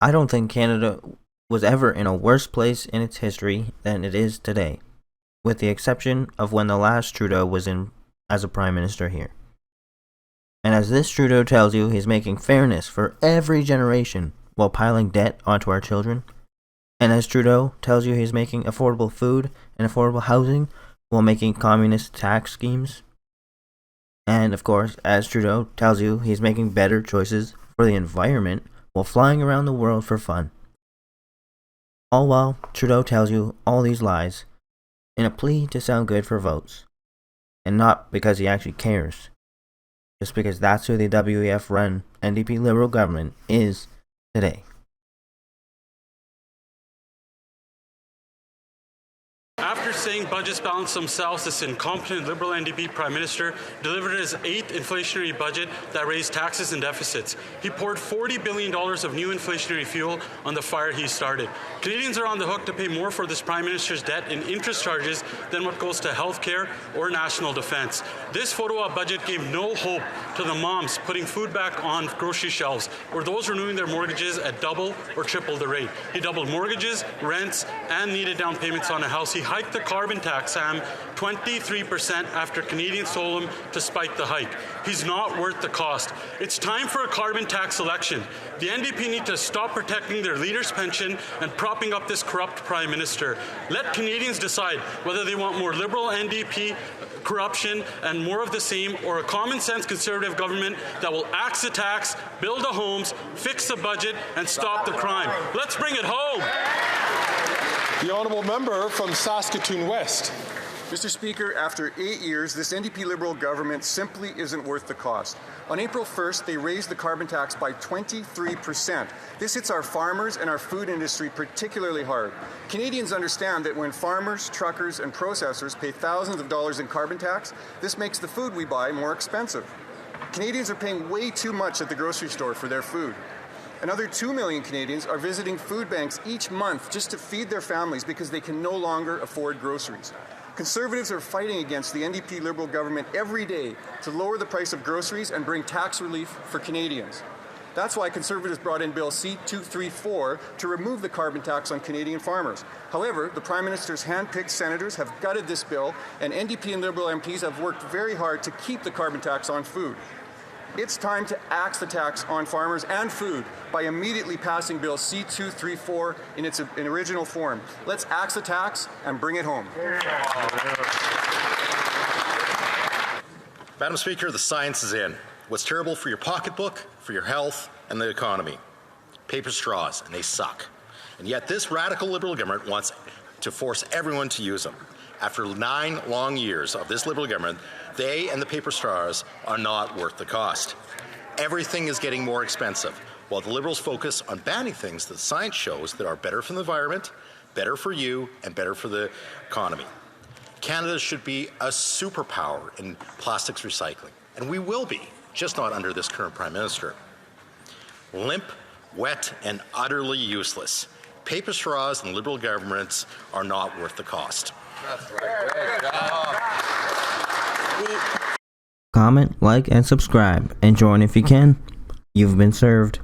I don't think Canada was ever in a worse place in its history than it is today, with the exception of when the last Trudeau was in as a prime minister here. And as this Trudeau tells you, he's making fairness for every generation while piling debt onto our children. And as Trudeau tells you, he's making affordable food and affordable housing while making communist tax schemes. And of course, as Trudeau tells you, he's making better choices for the environment while flying around the world for fun. All while Trudeau tells you all these lies in a plea to sound good for votes. And not because he actually cares. Just because that's who the WEF-run NDP Liberal government is today. After saying budgets balance themselves, this incompetent Liberal NDP Prime Minister delivered his 8th inflationary budget that raised taxes and deficits. He poured $40 billion of new inflationary fuel on the fire he started. Canadians are on the hook to pay more for this Prime Minister's debt in interest charges than what goes to healthcare or national defence. This photo op budget gave no hope to the moms putting food back on grocery shelves or those renewing their mortgages at double or triple the rate. He doubled mortgages, rents, and needed down payments on a house. He hiked the carbon tax, Sam, 23% after Canadians told him to spike the hike. He's not worth the cost. It's time for a carbon tax election. The NDP need to stop protecting their leader's pension and propping up this corrupt Prime Minister. Let Canadians decide whether they want more Liberal NDP corruption and more of the same, or a common sense Conservative government that will axe the tax, build the homes, fix the budget, and stop the crime. Let's bring it home. The honourable member from Saskatoon West. Mr. Speaker, after 8 years, this NDP Liberal government simply isn't worth the cost. On April 1st, they raised the carbon tax by 23%. This hits our farmers and our food industry particularly hard. Canadians understand that when farmers, truckers, and processors pay thousands of dollars in carbon tax, this makes the food we buy more expensive. Canadians are paying way too much at the grocery store for their food. Another 2 million Canadians are visiting food banks each month just to feed their families because they can no longer afford groceries. Conservatives are fighting against the NDP Liberal government every day to lower the price of groceries and bring tax relief for Canadians. That's why Conservatives brought in Bill C-234 to remove the carbon tax on Canadian farmers. However, the Prime Minister's hand-picked senators have gutted this bill, and NDP and Liberal MPs have worked very hard to keep the carbon tax on food. It's time to axe the tax on farmers and food by immediately passing Bill C-234 in its original form. Let's axe the tax and bring it home. Madam Speaker, the science is in. What's terrible for your pocketbook, for your health, and the economy? Paper straws, and they suck. And yet this radical Liberal government wants to force everyone to use them. After 9 long years of this Liberal government, they and the paper straws are not worth the cost. Everything is getting more expensive, while the Liberals focus on banning things that science shows that are better for the environment, better for you, and better for the economy. Canada should be a superpower in plastics recycling, and we will be, just not under this current Prime Minister. Limp, wet, and utterly useless. Paper straws and Liberal governments are not worth the cost. That's right. Good job. Comment, like, and subscribe, and join if you can. You've been served.